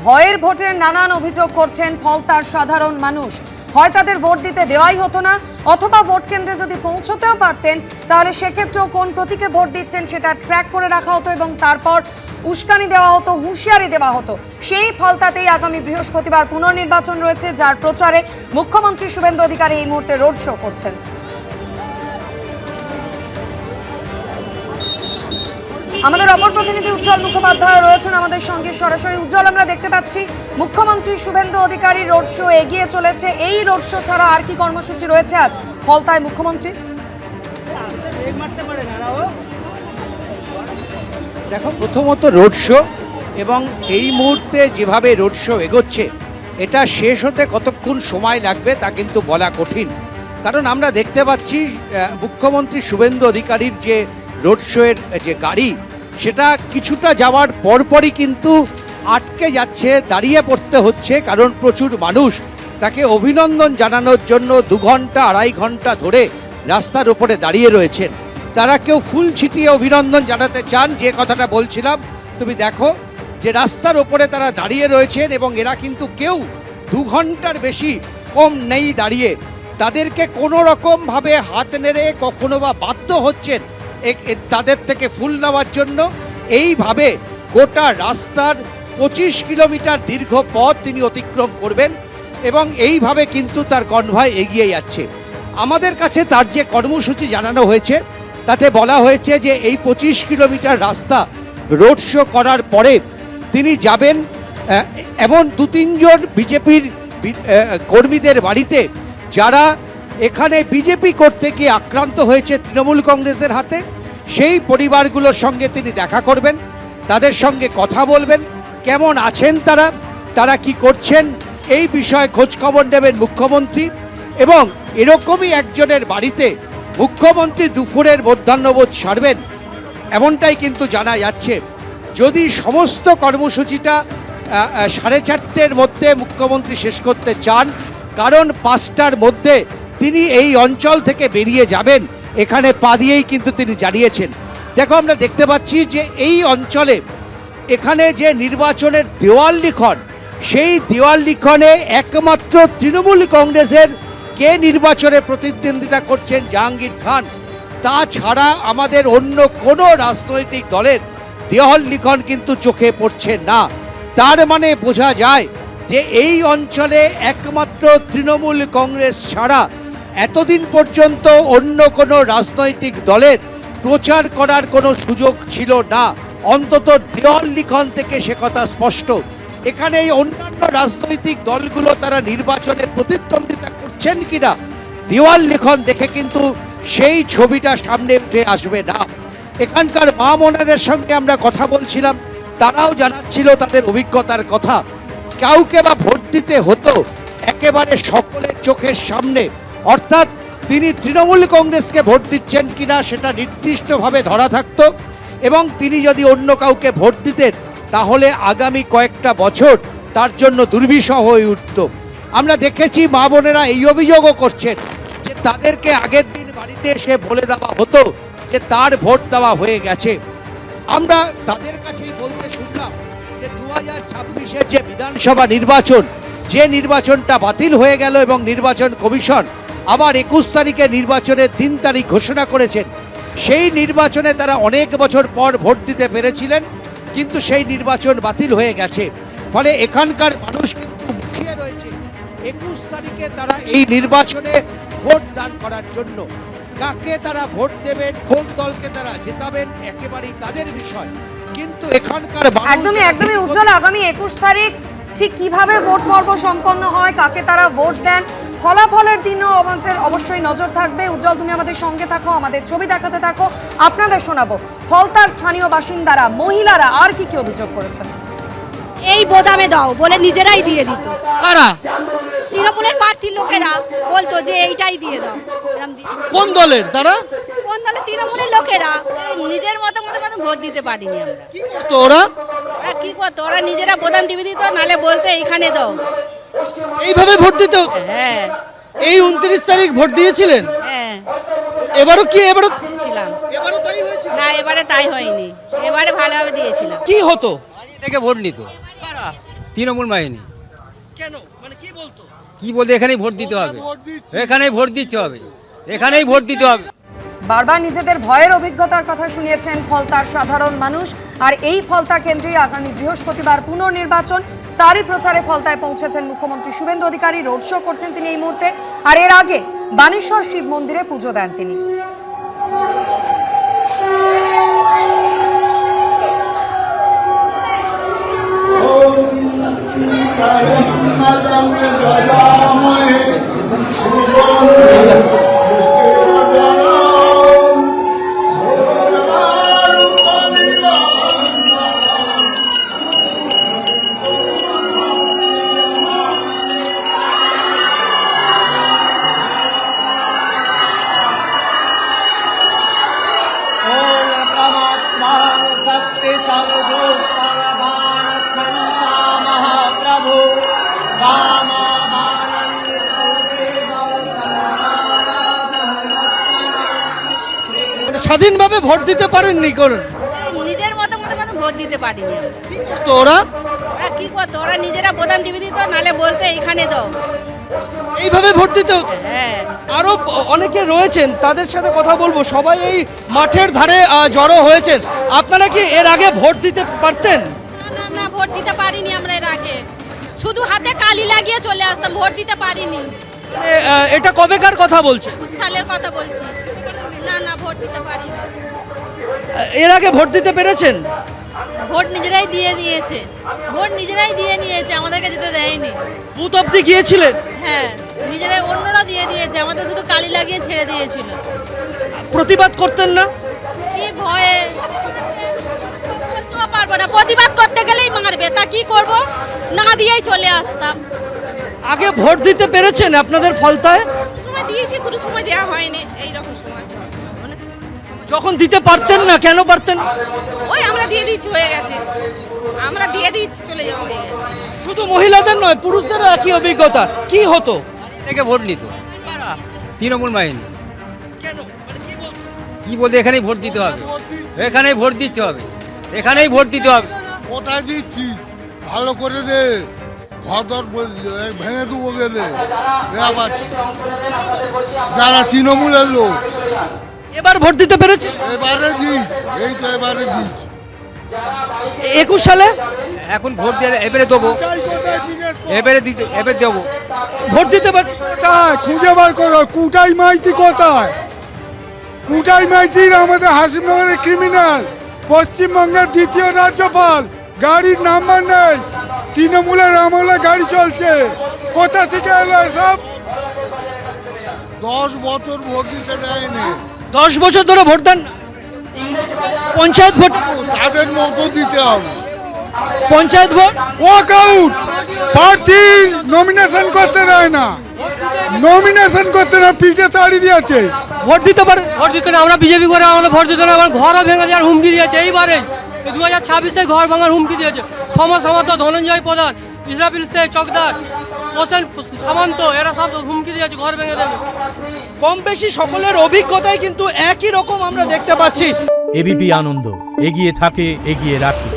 ভয়ের ভোটের নানান অভিযোগ করছেন ফলতার সাধারণ মানুষ। হয় তাদের ভোট দিতে দেওয়াই হতো না, অথবা ভোট কেন্দ্রে যদি পৌঁছতেও পারতেন তাহলে সেক্ষেত্রেও কোন প্রতীকে ভোট দিচ্ছেন সেটা ট্র্যাক করে রাখা হতো এবং তারপর উস্কানি দেওয়া হতো, হুঁশিয়ারি দেওয়া হতো। সেই ফলতাতেই আগামী বৃহস্পতিবার পুনর্নির্বাচন রয়েছে, যার প্রচারে মুখ্যমন্ত্রী শুভেন্দু অধিকারী এই মুহূর্তে রোড শো করছেন। আমাদের অপর প্রতিনিধি উজ্জ্বল মুখোপাধ্যায় রয়েছেন আমাদের সঙ্গে সরাসরি। উজ্জ্বল, আমরা দেখতে পাচ্ছি মুখ্যমন্ত্রী শুভেন্দু অধিকারী রোড শো এগিয়ে চলেছে। এই রোড শো ছাড়া আর কি কর্মসূচি রয়েছে আজ ফলতায় মুখ্যমন্ত্রী? দেখো, প্রথমত রোড শো, এবং এই মুহূর্তে যেভাবে রোড শো এগোচ্ছে এটা শেষ হতে কতক্ষণ সময় লাগবে তা কিন্তু বলা কঠিন। কারণ আমরা দেখতে পাচ্ছি মুখ্যমন্ত্রী শুভেন্দু অধিকারীর যে রোড শোয়ের যে গাড়ি, সেটা কিছুটা যাওয়ার পরপরই কিন্তু আটকে যাচ্ছে, দাঁড়িয়ে পড়তে হচ্ছে। কারণ প্রচুর মানুষ তাকে অভিনন্দন জানানোর জন্য 2 ঘন্টা 2.5 ঘন্টা ধরে রাস্তার উপরে দাঁড়িয়ে রয়েছেন। তারা কেউ ফুল ছিটিয়ে অভিনন্দন জানাতে চান, যে কথাটা বলছিলাম। তুমি দেখো যে রাস্তার ওপরে তারা দাঁড়িয়ে রয়েছেন এবং এরা কিন্তু কেউ 2 ঘন্টার বেশি কম নেই দাঁড়িয়ে। তাদেরকে কোনো রকমভাবে হাত নেড়ে কখনো বা বাধ্য হচ্ছেন তাদের থেকে ফুল নেওয়ার জন্য। এইভাবে গোটা রাস্তার 25 কিলোমিটার দীর্ঘ পথ তিনি অতিক্রম করবেন এবং এইভাবে কিন্তু তার কনভয় এগিয়ে যাচ্ছে। আমাদের কাছে তার যে কর্মসূচি জানানো হয়েছে তাতে বলা হয়েছে যে এই 25 কিলোমিটার রাস্তা রোড শো করার পরে তিনি যাবেন এমন 2-3 জন বিজেপির কর্মীদের বাড়িতে, যারা এখানে বিজেপি করতে গিয়ে আক্রান্ত হয়েছে তৃণমূল কংগ্রেসের হাতে। সেই পরিবারগুলোর সঙ্গে তিনি দেখা করবেন, তাদের সঙ্গে কথা বলবেন, কেমন আছেন তারা কি করছেন এই বিষয়ে খোঁজখবর নেবেন মুখ্যমন্ত্রী। এবং এরকমই একজনের বাড়িতে মুখ্যমন্ত্রী দুপুরের মধ্যাহ্নভোজ সারবেন, এমনটাই কিন্তু জানা যাচ্ছে। যদি সমস্ত কর্মসূচিটা 4:30-র মধ্যে মুখ্যমন্ত্রী শেষ করতে চান, কারণ 5টার মধ্যে তিনি এই অঞ্চল থেকে বেরিয়ে যাবেন, এখানে পা দিয়েই কিন্তু তিনি জানিয়েছেন। দেখো, আমরা দেখতে পাচ্ছি যে এই অঞ্চলে এখানে যে নির্বাচনের দেওয়াল লিখন, সেই দেওয়াল লিখনে একমাত্র তৃণমূল কংগ্রেসের কে নির্বাচনে প্রতিদ্বন্দ্বিতা করছেন জাহাঙ্গীর খান, তাছাড়া আমাদের অন্য কোনো রাজনৈতিক দলের দেওয়াল লিখন কিন্তু চোখে পড়ছে না। তার মানে বোঝা যায় যে এই অঞ্চলে একমাত্র তৃণমূল কংগ্রেস ছাড়া এতদিন পর্যন্ত অন্য কোনো রাজনৈতিক দলের প্রচার করার কোনো সুযোগ ছিল না। অন্তত দেওয়াল লিখন থেকে সে কথা স্পষ্ট। এখানে এই অন্যান্য রাজনৈতিক দলগুলো তারা নির্বাচনে প্রতিদ্বন্দ্বিতা করছেন কিনা, দেওয়াল লিখন দেখে কিন্তু সেই ছবিটা সামনে উঠে আসবে না। এখানকার মা বোনেদের সঙ্গে আমরা কথা বলছিলাম, তারাও জানাচ্ছিল তাদের অভিজ্ঞতার কথা। কাউকে বা ভোট দিতে হতো একেবারে সকলের চোখের সামনে, অর্থাৎ তিনি তৃণমূল কংগ্রেসকে ভোট দিচ্ছেন কিনা সেটা নির্দিষ্টভাবে ধরা থাকতো, এবং তিনি যদি অন্য কাউকে ভোট দিতেন তাহলে আগামী কয়েকটা বছর তার জন্য দুর্বিষহ হয়ে উঠত। আমরা দেখেছি মা বোনেরা এই অভিযোগও করছেন যে তাদেরকে আগের দিন বাড়িতে এসে বলে দেওয়া হতো যে তার ভোট দেওয়া হয়ে গেছে। আমরা তাদের কাছেই বলতে শুনলাম যে 2026-এর যে বিধানসভা নির্বাচন, যে নির্বাচনটা বাতিল হয়ে গেল এবং নির্বাচন কমিশন আবার 21 তারিখে নির্বাচনের 3 তারিখ ঘোষণা করেছেন, সেই নির্বাচনে তারা অনেক বছর পর ভোট দিতে পেরেছিলেন, কিন্তু সেই নির্বাচন বাতিল হয়ে গেছে। ফলে এখানকার মানুষ কিন্তু মুখিয়ে রয়েছে 21 তারিখে তারা এই নির্বাচনে ভোট দান করার জন্য। কাকে তারা ভোট দেবেন, কোন দলকে তারা জেতাবেন, একেবারেই তাদের বিষয়। কিন্তু এখানকার একদমই উজ্জ্বল, আগামী 21 তারিখ ঠিক কিভাবে ভোট পর্ব সম্পন্ন হয়, কাকে তারা ভোট দেন, ফলাফলের দিনও আমাদের অবশ্যই নজর থাকবে। উজ্জ্বল, তুমি আমাদের সঙ্গে থাকো, আমাদের ছবি দেখাতে থাকো, আপনাদের শোনাবো ফলতার স্থানীয় বাসিন্দারা, মহিলারা আর কি কি অভিযোগ করেছেন। এই বোদামে দাও বলে নিজেরাই দিয়ে দিত। কারা? তৃণমূলের প্রার্থীর লোকেরা বলতো যে এইটাই দিয়ে দাও। কোন দলের তারা? কোন দলের? তৃণমূলের লোকেরা। নিজের মতো ভোট দিতে পারিনি আমরা। কি করতো ওরা? কি করতো ওরা? নিজেরা বোদাম টিভি দিত, নালে বলতো এইখানে দাও। এইভাবে ভোট দিত? হ্যাঁ। এই 29 তারিখ ভোট দিয়েছিলেন? হ্যাঁ। এবারও দিয়েছিলাম। এবারও তাই হয়েছে? না, এবারে তাই হয়নি, এবারে ভালোভাবে দিয়েছিলাম। কি হতো? থেকে ভোট নিত। কারা? তৃণমূল বাহিনী। কেন মানে কি বলতো? কি বলতে এখানেই ভোট দিতে হবে, এখানেই ভোট দিতে হবে, এখানেই ভোট দিতে হবে। বারবার নিজেদের ভয়ের অভিজ্ঞতার কথা শুনিয়েছেন ফলতার সাধারণ মানুষ। আর এই ফলতা কেন্দ্রে আগামী বৃহস্পতিবার পুনর্নির্বাচন, তারই প্রচারে ফলতায় পৌঁছেছেন মুখ্যমন্ত্রী শুভেন্দু অধিকারী। রোড শো করছেন তিনি এই মুহূর্তে। আর এর আগে বানেশ্বর শিব মন্দিরে পুজো দেন তিনি। স্বাধীনভাবে ভোট দিতে পারেননি করেন নিজের মতো ভোট দিতে পারিনি আমরা। তো ওরা ওরা কি করতো, ওরা নিজেরা বোতাম টিপে দিত, নালে বলতে এখানে দাও। এইভাবে ভোট দিতে হতো। হ্যাঁ, আরো অনেকে রয়েছেন, তাদের সাথে কথা বলবো। সবাই এই মাঠের ধারে জড়ো হয়েছেন। আপনারা কি এর আগে ভোট দিতে পারতেন? না না, ভোট দিতে পারিনি আমরা এর আগে। শুধু হাতে কালি লাগিয়ে চলে আসতাম, ভোট দিতে পারিনি। এটা কবেকার কথা বলছেন? ২ সালের কথা বলছি। না না, ভোট দিতে পারিনি। এর আগে ভোট দিতে পেরেছেন? ভোট নিজেরাই দিয়ে নিয়েছে, ভোট নিজেরাই দিয়ে নিয়েছে, আমাদেরকে দিতে দেয়নি। বুথ অব্দি গিয়েছিলেন? হ্যাঁ, নিজেরাই, অন্যরা দিয়ে দিয়েছে, আমাদের শুধু কালি লাগিয়ে ছেড়ে দিয়েছিল। প্রতিবাদ করতেন না? কি ভয়ে বলতেও পারবো না, প্রতিবাদ করতে গেলেই মারবে, তা কি করব, না দিয়েই চলে আসতাম। আগে ভোট দিতে পেরেছেন আপনাদের ফলতায়? সময় দিয়েছি, কোনো সময় দেওয়া হয়নি, এইরকম সময়। যখন দিতে পারতেন না, কেন পারতেন? ওই আমরা দিয়ে দিচ্ছি, হয়ে গেছে, আমরা দিয়ে দিচ্ছি, চলে যাবো, হয়ে গেছে। শুধু মহিলাদের নয়, পুরুষদেরও একই অভিজ্ঞতা। কি হতো? থেকে ভোট নিত তৃণমূল বাহিনী। কেন মানে কি বলতো? কি বলতে এখানেই ভোট দিতে হবে, এখানেই ভোট দিতে হবে, এখানেই ভোট দিতে হবে। কোথায় দিচ্ছিস ভালো করে দে, ঘর দর ভেঙে দেবো গেলে আবার যারা তৃণমূলের লোক এবার ভোট দিতে পেরেছে? এবারে দিস, এই তো এবারে দিস। 21 সালে এখন ভোট দিয়ে এবারে দেবো, এবারে দিতে, এবারে দেবো। ভোট দিতে পার? কোথায় খুঁজে বার করো, কুটাই মাইতি কোথায়? কুটাই মাইতির আমাদের হাসিমনগরের ক্রিমিনাল, পশ্চিমবঙ্গের দ্বিতীয় রাজ্যপাল, গাড়ির নাম্বার নেই, তৃণমূলের আমলে গাড়ি চলছে। কোথা থেকে এলো এসব? 10 বছর ভোট দিতে দেয়নি, 10 বছর ধরে ভোট দেন না? পঞ্চায়েত ভোট? তাদের মতো দিতে হবে। পঞ্চায়েত ভোট ওয়াক আউট, প্রার্থী নমিনেশন করতে দেয় না, নমিনেশন করতে না, পিঠে তাড়ি দিয়েছে। ভোট দিতে পারে? ভোট দিতে না, আমরা বিজেপি করে আমাদের ভোট দিতে না, আমার ঘরও ভেঙে দেওয়ার হুমকি দিয়েছে। এইবারে 2026-এ ঘর ভাঙার হুমকি দিয়েছে। সমাজ সামন্ত, ধনঞ্জয় প্রধান, ইসরাফিল শেখ চকদার, হোসেন সামন্ত, এরা সব হুমকি দিয়েছে ঘর ভেঙে দেবে। কম বেশি সকলের অভিজ্ঞতাই কিন্তু একই রকম আমরা দেখতে পাচ্ছি। এবিপি আনন্দ, এগিয়ে থাকে, এগিয়ে রাখে।